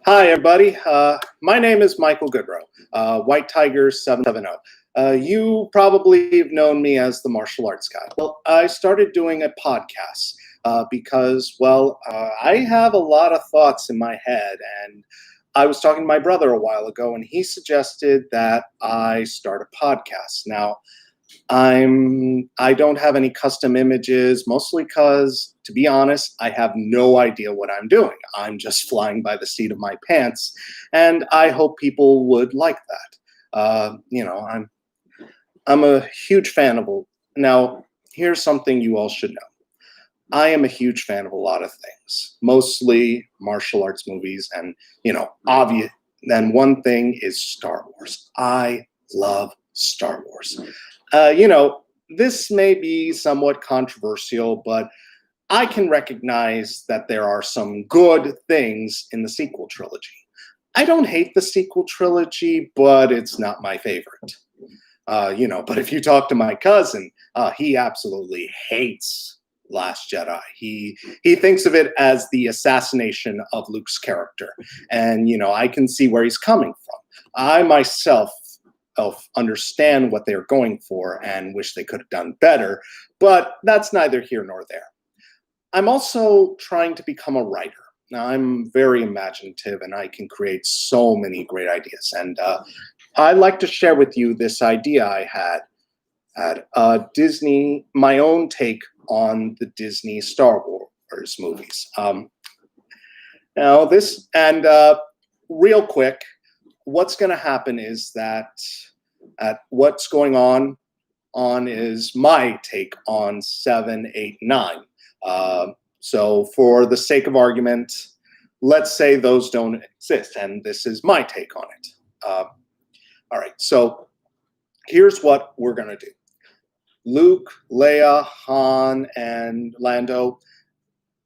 Hi, everybody. My name is Michael Goodrow, White Tiger 770. You probably have known me as the martial arts guy. Well, I started doing a podcast because I have a lot of thoughts in my head, and I was talking to my brother a while ago, and he suggested that I start a podcast. Now, I don't have any custom images, mostly because, to be honest, I have no idea what I'm doing. I'm just flying by the seat of my pants, and I hope people would like that. I'm a huge fan of. Now, here's something you all should know. I am a huge fan of a lot of things, mostly martial arts movies, and obvious. Then one thing is Star Wars. I love Star Wars. This may be somewhat controversial, but I can recognize that there are some good things in the sequel trilogy. I don't hate the sequel trilogy, but it's not my favorite. But if you talk to my cousin, he absolutely hates Last Jedi. He thinks of it as the assassination of Luke's character, and I can see where he's coming from. I myself understand what they're going for and wish they could have done better, but that's neither here nor there. I'm also trying to become a writer. Now, I'm very imaginative and I can create so many great ideas. And I'd like to share with you this idea I had at Disney, my own take on the Disney Star Wars movies. Real quick, what's going to happen is that what's going on is my take on 7, 8, 9. So for the sake of argument, let's say those don't exist, and this is my take on it. All right, so here's what we're going to do. Luke, Leia, Han, and Lando,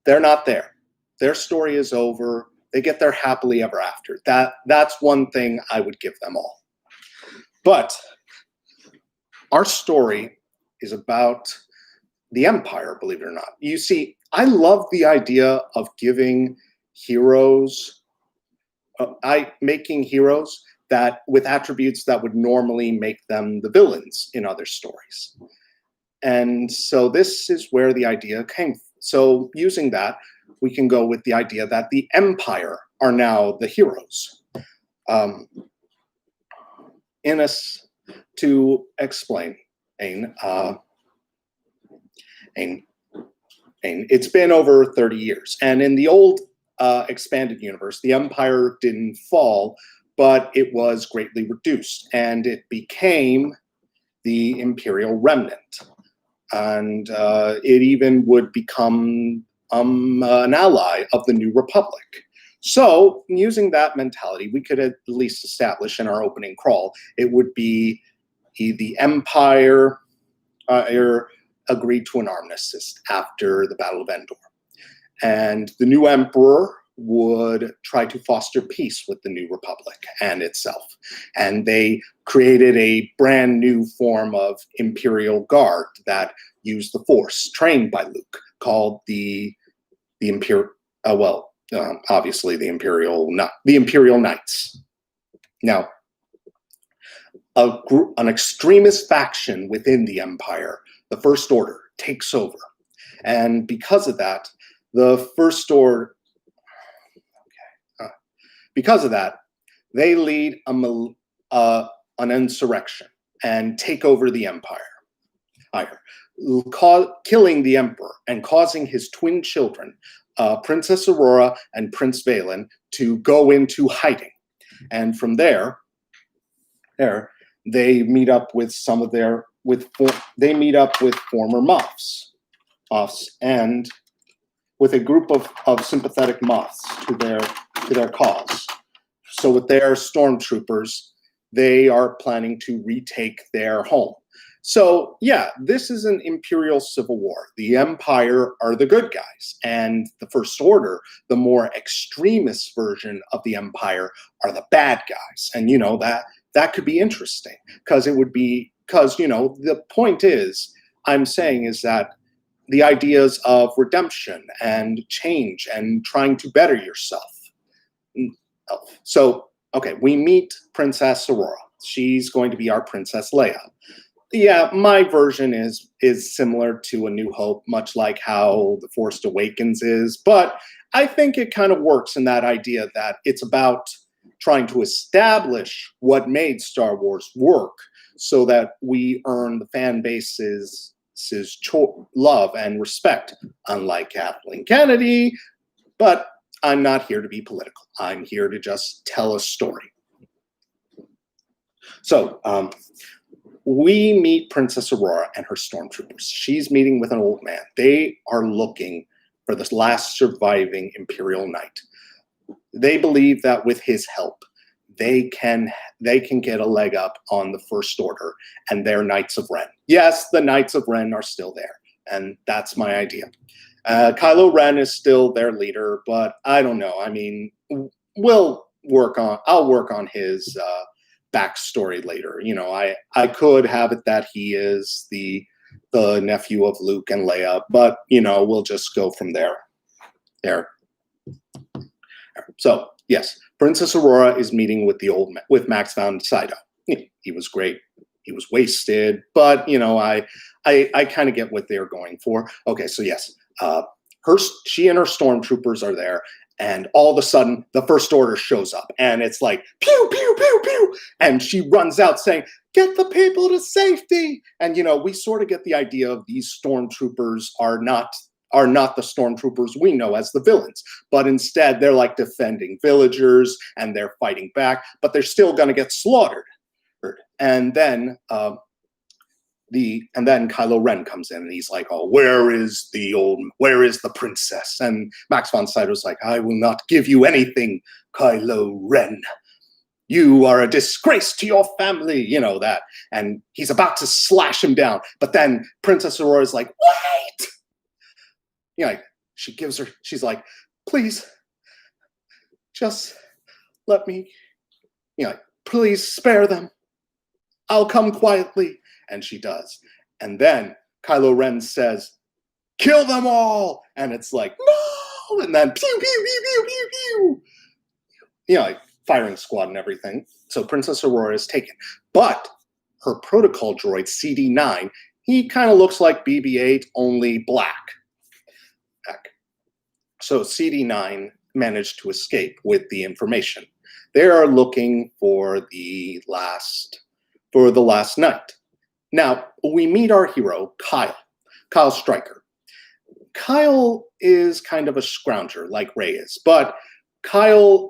they're not there. Their story is over. They get their happily ever after. That's one thing I would give them all. But our story is about the Empire, believe it or not. You see, I love the idea of giving heroes, making heroes that with attributes that would normally make them the villains in other stories. And so this is where the idea came from. So using that, we can go with the idea that the Empire are now the heroes. To explain, it's been over 30 years. And in the old expanded universe, the Empire didn't fall, but it was greatly reduced. And it became the Imperial Remnant. And it even would become an ally of the New Republic. So using that mentality, we could at least establish in our opening crawl, it would be the Empire agreed to an armistice after the Battle of Endor. And the new emperor would try to foster peace with the New Republic and itself. And they created a brand new form of Imperial Guard that used the Force, trained by Luke, called the obviously the Imperial Knights. Now, an extremist faction within the Empire, the First Order, takes over. And because of that, the First Order, they lead an insurrection and take over the Empire, killing the Emperor and causing his twin children, Princess Aurora and Prince Valen, to go into hiding. And from there, they meet up with former Moffs, and with a group of sympathetic Moffs to their cause. So with their stormtroopers, they are planning to retake their home. So yeah, this is an Imperial civil war. The Empire are the good guys, and the First Order, the more extremist version of the Empire, are the bad guys. And that could be interesting because the point I'm saying is that the ideas of redemption and change and trying to better yourself Elf. So, okay, we meet Princess Aurora. She's going to be our Princess Leia. Yeah, my version is similar to A New Hope, much like how The Force Awakens is, but I think it kind of works in that idea that it's about trying to establish what made Star Wars work so that we earn the fan base's love and respect, unlike Kathleen Kennedy. But I'm not here to be political. I'm here to just tell a story. So, we meet Princess Aurora and her stormtroopers. She's meeting with an old man. They are looking for this last surviving Imperial Knight. They believe that with his help, they can get a leg up on the First Order and their Knights of Ren. Yes, the Knights of Ren are still there, and that's my idea. Kylo Ren is still their leader, but I don't know. I mean, I'll work on his backstory later. You know, I could have it that he is the nephew of Luke and Leia, but you know, we'll just go from there. So yes, Princess Aurora is meeting with Max von Sydow. He was great. He was wasted, but you know, I kind of get what they're going for. Okay, so yes, she and her stormtroopers are there. And all of a sudden, the First Order shows up, and it's like, pew, pew, pew, pew. And she runs out saying, get the people to safety. And, you know, we sort of get the idea of these stormtroopers are not the stormtroopers we know as the villains, but instead they're like defending villagers and they're fighting back, but they're still going to get slaughtered. And then Kylo Ren comes in and he's like, oh, where is the princess? And Max von Sydow's like, I will not give you anything, Kylo Ren. You are a disgrace to your family, you know that. And he's about to slash him down. But then Princess Aurora's like, wait! You know, she's like, please, just let me, you know, please spare them. I'll come quietly. And she does. And then Kylo Ren says, kill them all. And it's like, no. And then pew, pew, pew, pew, pew, pew. You know, like firing squad and everything. So Princess Aurora is taken. But her protocol droid, CD9, he kind of looks like BB-8, only black. So CD9 managed to escape with the information. They are looking for the last knight. Now, we meet our hero, Kyle Stryker. Kyle is kind of a scrounger like Rey is, but Kyle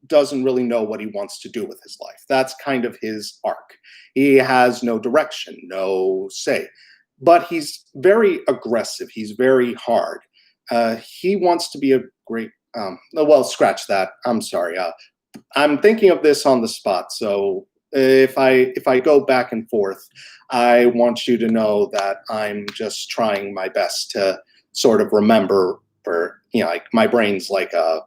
doesn't really know what he wants to do with his life. That's kind of his arc. He has no direction, no say, but he's very aggressive. He's very hard. He wants to be a great, well, scratch that. I'm sorry. I'm thinking of this on the spot, so if I go back and forth, I want you to know that I'm just trying my best to sort of remember, for, you know, like my brain's like a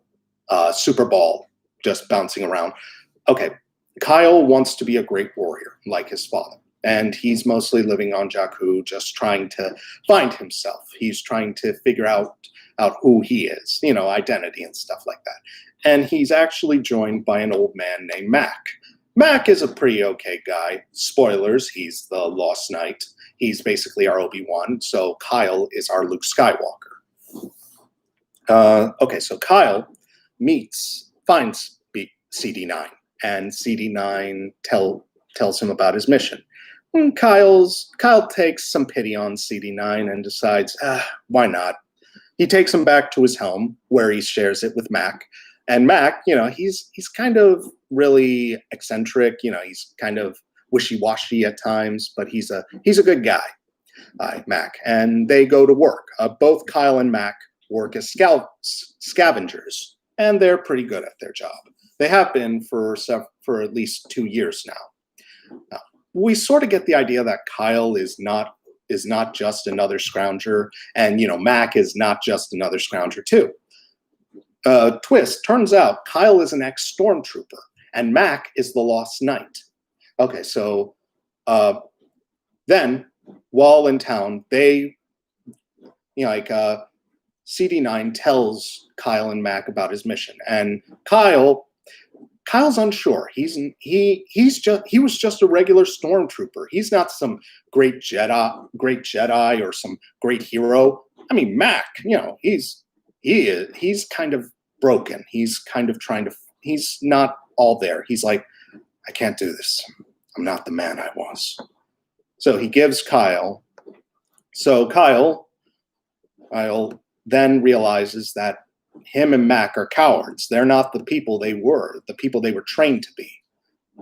super ball just bouncing around. Okay, Kyle wants to be a great warrior like his father, and he's mostly living on Jakku, just trying to find himself. He's trying to figure out who he is, you know, identity and stuff like that. And he's actually joined by an old man named Mac. Mac is a pretty okay guy. Spoilers, he's the Lost Knight. He's basically our Obi-Wan, so Kyle is our Luke Skywalker. Okay, so Kyle finds CD9, and CD9 tells him about his mission. And Kyle takes some pity on CD9 and decides, why not? He takes him back to his home, where he shares it with Mac. And Mac, you know, he's kind of really eccentric. You know, he's kind of wishy-washy at times, but he's a good guy, Mac. And they go to work. Both Kyle and Mac work as scavengers, and they're pretty good at their job. They have been for at least 2 years now. We sort of get the idea that Kyle is not just another scrounger, and you know, Mac is not just another scrounger too. Twist, turns out Kyle is an ex-stormtrooper and Mac is the Lost Knight. Okay, so then while in town, they, you know, like CD9 tells Kyle and Mac about his mission, and Kyle's unsure. He was just a regular stormtrooper. He's not some great Jedi or some great hero. I mean, Mac, he's kind of broken. He's kind of he's not all there. He's like, I can't do this. I'm not the man I was. So he gives Kyle. So Kyle then realizes that him and Mac are cowards. They're not the people they were trained to be.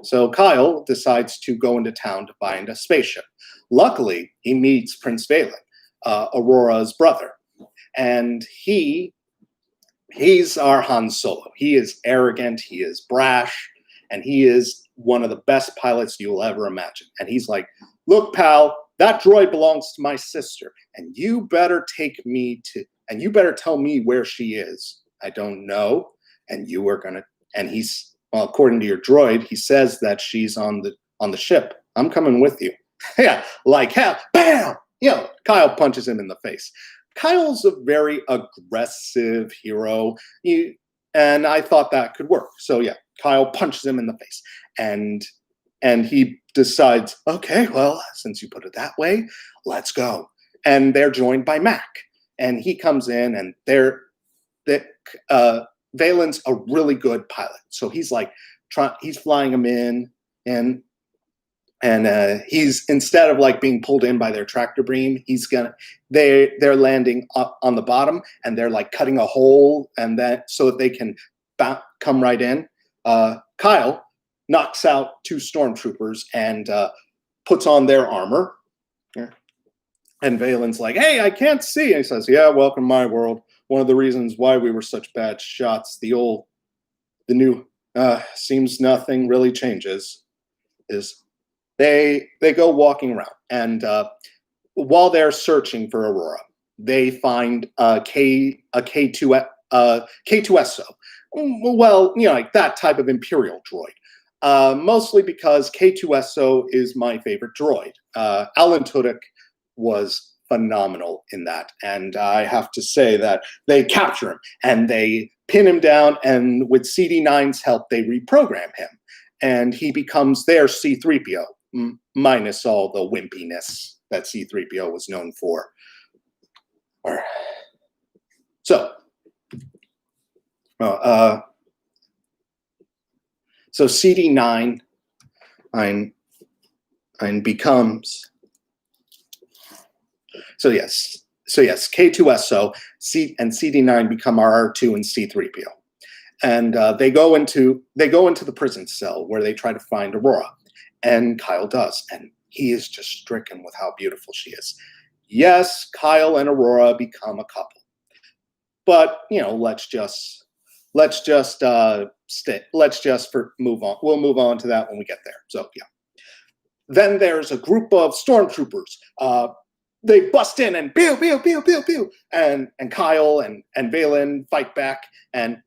So Kyle decides to go into town to find a spaceship. Luckily, he meets Prince Valen, Aurora's brother. And he's our Han Solo. He is arrogant, he is brash, and he is one of the best pilots you'll ever imagine. And he's like, look, pal, that droid belongs to my sister, and you better tell me where she is. I don't know. And he's, well, according to your droid, he says that she's on the ship. I'm coming with you. Yeah, like hell. Bam! Kyle punches him in the face. Kyle's a very aggressive hero, and I thought that could work. So yeah, Kyle punches him in the face, and he decides, okay, well, since you put it that way, let's go. And they're joined by Mac, and he comes in, and Valen's a really good pilot, so he's like he's flying him in, and he's, instead of like being pulled in by their tractor beam, they're landing up on the bottom, and they're like cutting a hole, and that so that they can come right in. Kyle knocks out 2 stormtroopers and puts on their armor. And Valen's like, hey, I can't see. And he says, yeah, welcome to my world. One of the reasons why we were such bad shots, the new, seems nothing really changes, is they go walking around. And while they're searching for Aurora, they find K2SO. Well, like that type of Imperial droid. Mostly because K2SO is my favorite droid. Alan Tudyk was phenomenal in that. And I have to say that they capture him and they pin him down, and with CD9's help, they reprogram him. And he becomes their C-3PO, minus all the wimpiness that C-3PO was known for. So CD9 becomes, so yes, K2SO and CD9 become our R2 and C-3PO, and they go into the prison cell where they try to find Aurora, and Kyle does, and he is just stricken with how beautiful she is. Yes, Kyle and Aurora become a couple, but let's just move on. We'll move on to that when we get there. So yeah. Then there's a group of stormtroopers. They bust in and pew, pew, pew, pew, pew. And Kyle and Valen fight back, and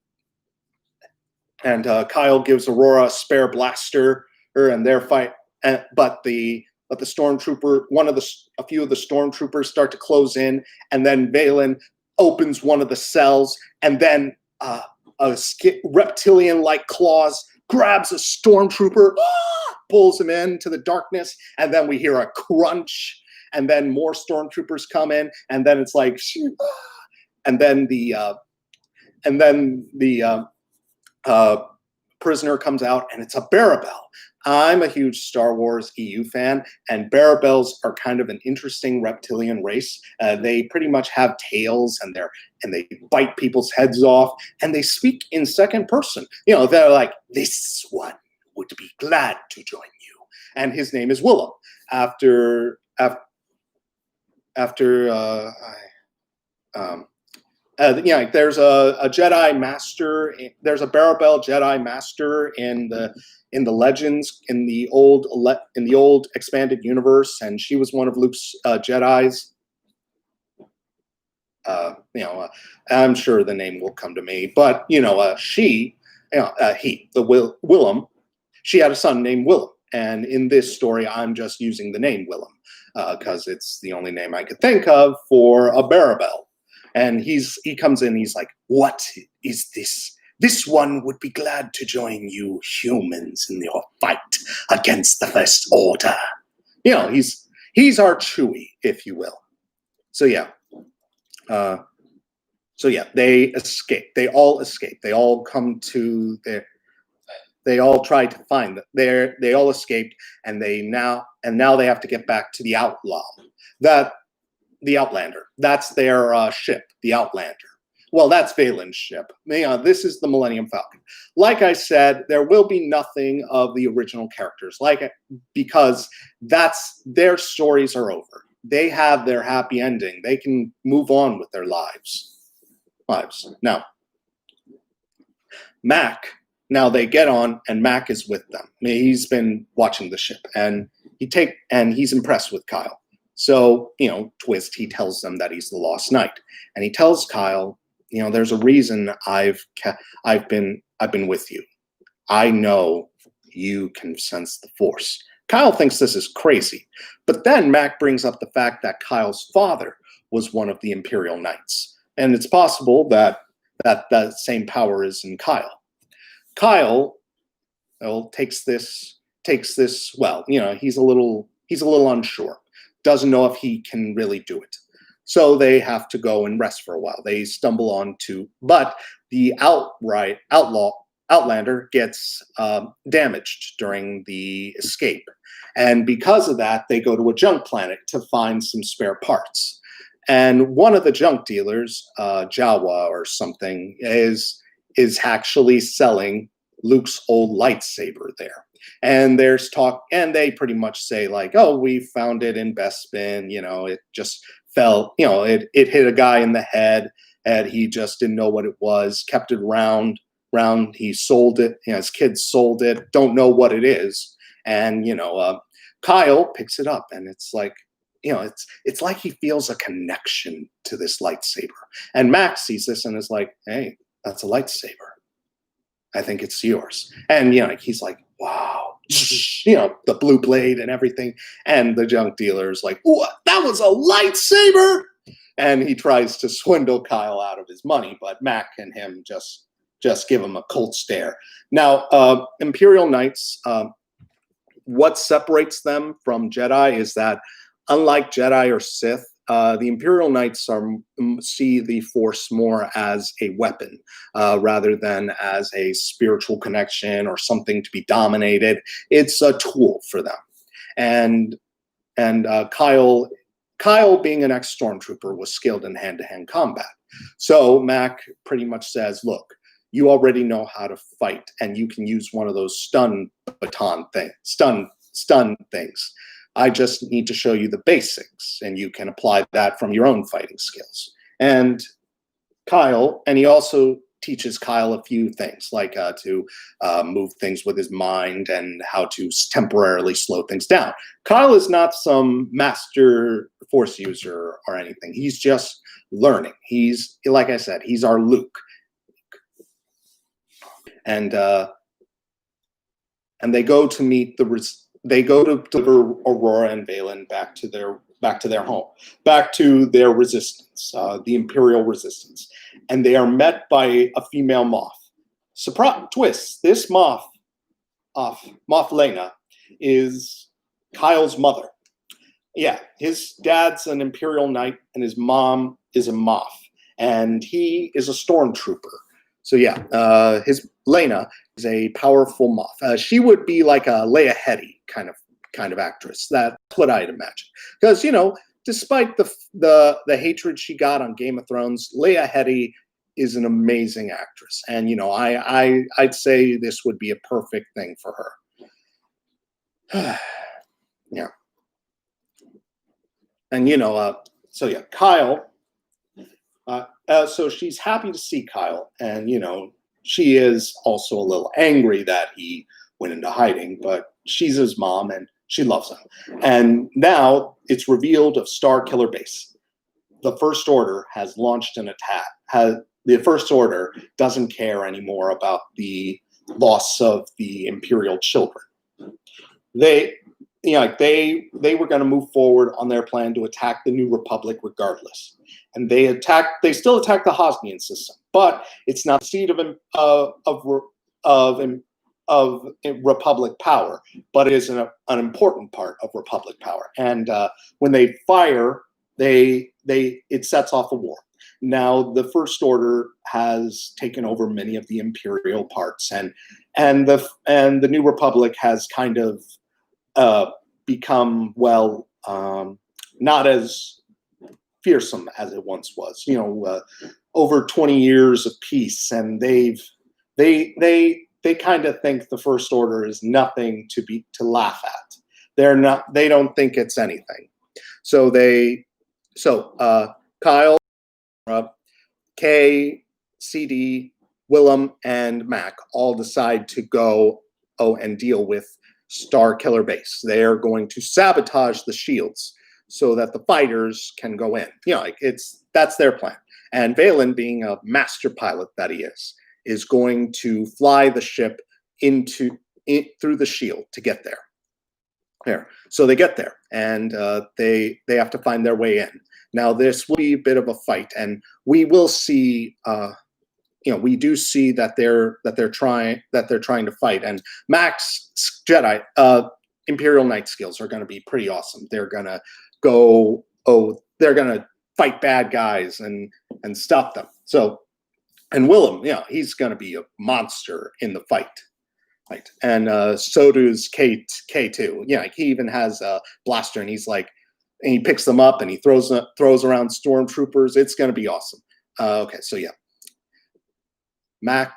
Kyle gives Aurora a spare blaster, and their fight. But the stormtrooper, a few of the stormtroopers start to close in, and then Valen opens one of the cells, and then reptilian-like claws grabs a stormtrooper, pulls him into the darkness, and then we hear a crunch, and then more stormtroopers come in, and then it's like, and then the prisoner comes out, and it's a Barabel. I'm a huge Star Wars EU fan, and Barabels are kind of an interesting reptilian race. They pretty much have tails, and they bite people's heads off, and they speak in second person. They're like, this one would be glad to join you, and his name is Willem. There's a Jedi Master. There's a Barabel Jedi Master in the Legends, in the old expanded universe, and she was one of Luke's Jedis. I'm sure the name will come to me, but Willem, she had a son named Willem, and in this story, I'm just using the name Willem because it's the only name I could think of for a Barabel. And he comes in, he's like, "What is this? This one would be glad to join you humans in your fight against the First Order." He's our Chewie, if you will. So yeah. They escape. They all escape. They all come to their. They all try to find them. They all escaped, and now they have to get back to the Outlaw, the Outlander. That's their ship, the Outlander. Well, that's Valen's ship. This is the Millennium Falcon. Like I said, there will be nothing of the original characters, because their stories are over. They have their happy ending. They can move on with their lives. Now, Mac. Now they get on, and Mac is with them. He's been watching the ship, and he's impressed with Kyle. So, twist, he tells them that he's the Lost Knight, and he tells Kyle, there's a reason I've been with you. I know you can sense the Force. Kyle thinks this is crazy, but then Mac brings up the fact that Kyle's father was one of the Imperial Knights, and it's possible that same power is in Kyle. Kyle takes this well. He's a little unsure. Doesn't know if he can really do it. So they have to go and rest for a while. They stumble but the Outlander gets damaged during the escape. And because of that, they go to a junk planet to find some spare parts. And one of the junk dealers, Jawa or something, is actually selling Luke's old lightsaber there. And there's talk, and they pretty much say like, "Oh, we found it in Bespin. It just fell. It hit a guy in the head, and he just didn't know what it was. Kept it around. He sold it. His kids sold it. Don't know what it is." And Kyle picks it up, and it's like, it's like he feels a connection to this lightsaber. And Max sees this and is like, "Hey, that's a lightsaber. I think it's yours." And he's like, "Wow," the blue blade and everything. And the junk dealer's like, "What? That was a lightsaber?" And he tries to swindle Kyle out of his money, but Mac and him just give him a cold stare. Now, Imperial Knights, what separates them from Jedi is that, unlike Jedi or Sith, the Imperial Knights see the Force more as a weapon rather than as a spiritual connection or something to be dominated. It's a tool for them. And Kyle, being an ex-stormtrooper, was skilled in hand-to-hand combat. So Mac pretty much says, "Look, you already know how to fight, and you can use one of those stun things. I just need to show you the basics, and you can apply that from your own fighting skills." And he also teaches Kyle a few things, like to move things with his mind and how to temporarily slow things down. Kyle is not some master Force user or anything. He's just learning. He's, like I said, he's our Luke. And they go to meet they go to deliver Aurora and Valen back to their home, back to their resistance, the Imperial resistance. And they are met by a female Moff. Surprise twist, this Moff Lena, is Kyle's mother. Yeah, his dad's an Imperial Knight, and his mom is a Moff. And he is a stormtrooper. So yeah, his Lena is a powerful Moff. She would be like a Leia Headey kind of actress. That's what I'd imagine. Because despite the hatred she got on Game of Thrones, Leia Headey is an amazing actress, and I'd say this would be a perfect thing for her. Yeah, and so yeah, Kyle. So she's happy to see Kyle, and she is also a little angry that he went into hiding, but she's his mom and she loves him. And now it's revealed of Starkiller Base. The First Order has launched an attack. The First Order doesn't care anymore about the loss of the Imperial children. They were going to move forward on their plan to attack the New Republic regardless. and they still attack the Hosnian system, but it's not the seat of Republic power, but it is an important part of Republic power. And when they fire, it sets off a war. Now the First Order has taken over many of the Imperial parts, and the New Republic has kind of become, well, not as fearsome as it once was. Over 20 years of peace, and they kind of think the First Order is nothing to laugh at. They don't think it's anything. So Kyle, Kay, CD, Willem, and Mac all decide to go and deal with Starkiller Base. They are going to sabotage the shields so that the fighters can go in. That's their plan. And Vaylin, being a master pilot that he is going to fly the ship through the shield to get there. So they get there, and they have to find their way in. Now this will be a bit of a fight, and we will see. We do see that they're trying to fight, and Mac's Jedi Imperial Knight skills are going to be pretty awesome. They're gonna they're gonna fight bad guys and stop them. So, and Willem, he's gonna be a monster in the fight. Right. And so does K2. He even has a blaster, and and he picks them up and he throws around stormtroopers. It's going to be awesome. Okay, so Mac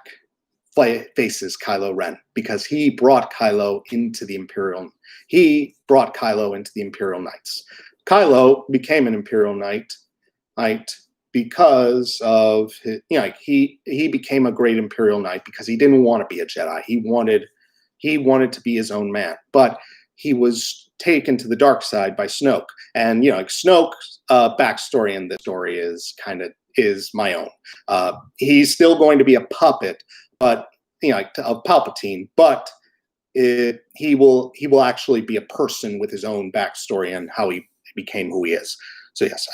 faces Kylo Ren because he brought Kylo into the Imperial. He brought Kylo into the Imperial Knights. Kylo became an Imperial Knight because of his, he became a great Imperial Knight because he didn't want to be a Jedi. He wanted to be his own man, but he was taken to the dark side by Snoke. And Snoke's backstory in this story is my own. He's still going to be a puppet, but of Palpatine, but he will actually be a person with his own backstory and how he became who he is. So yes.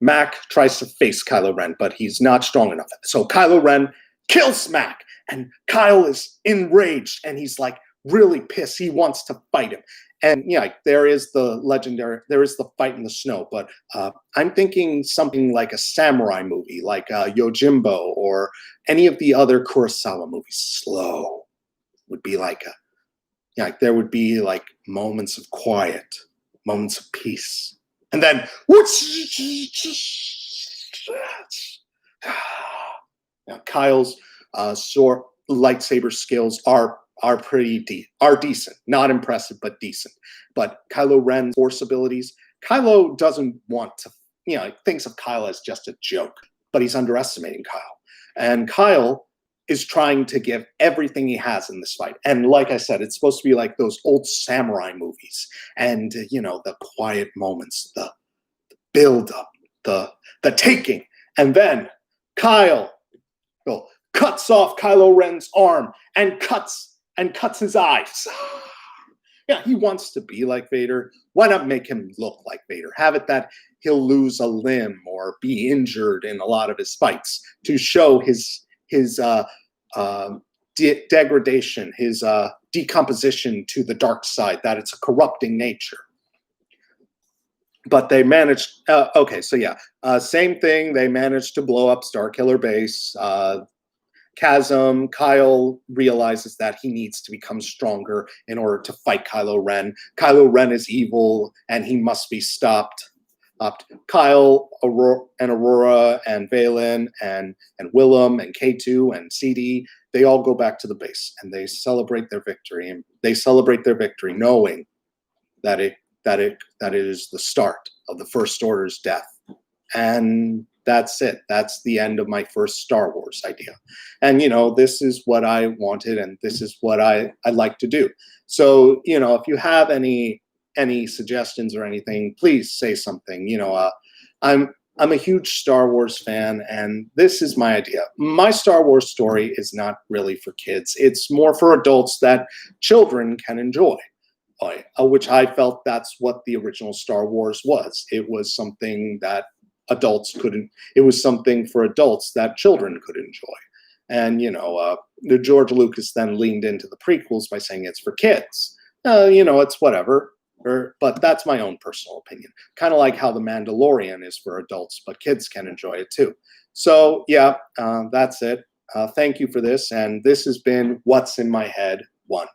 Mac tries to face Kylo Ren, but he's not strong enough. So Kylo Ren kills Mac, and Kyle is enraged, and he's really pissed. He wants to fight him. And there is the fight in the snow, but I'm thinking something like a samurai movie, like Yojimbo or any of the other Kurosawa movies. Slow would be there would be moments of quiet, moments of peace. And then, Kyle's sword lightsaber skills are decent, not impressive, but decent. But Kylo Ren's Force abilities, Kylo doesn't want to, thinks of Kyle as just a joke, but he's underestimating Kyle. And Kyle is trying to give everything he has in this fight. And like I said, it's supposed to be like those old samurai movies. And, the quiet moments, the build-up, the taking. And then Kyle cuts off Kylo Ren's arm and cuts his eyes. He wants to be like Vader. Why not make him look like Vader? Have it that he'll lose a limb or be injured in a lot of his fights to show his degradation, his decomposition to the dark side, that it's a corrupting nature. But they managed. Same thing. They managed to blow up Starkiller Base. Chasm. Kyle realizes that he needs to become stronger in order to fight Kylo Ren. Kylo Ren is evil, and he must be stopped. Kyle, Aurora, and Vaylin, and Willem, and K2, and CD, they all go back to the base, and they celebrate their victory. And they celebrate their victory knowing that it is the start of the First Order's death. And that's it. That's the end of my first Star Wars idea. And, this is what I wanted, and this is what I'd like to do. So, if you have any suggestions or anything, please say something. I'm a huge Star Wars fan, and this is my idea. My Star Wars story is not really for kids. It's more for adults that children can enjoy. which I felt that's what the original Star Wars was. It was something that adults couldn't. It was something for adults that children could enjoy. And the George Lucas then leaned into the prequels by saying it's for kids. It's whatever. But that's my own personal opinion. Kind of like how The Mandalorian is for adults, but kids can enjoy it too. So yeah, that's it. Thank you for this, and this has been What's in My Head 1.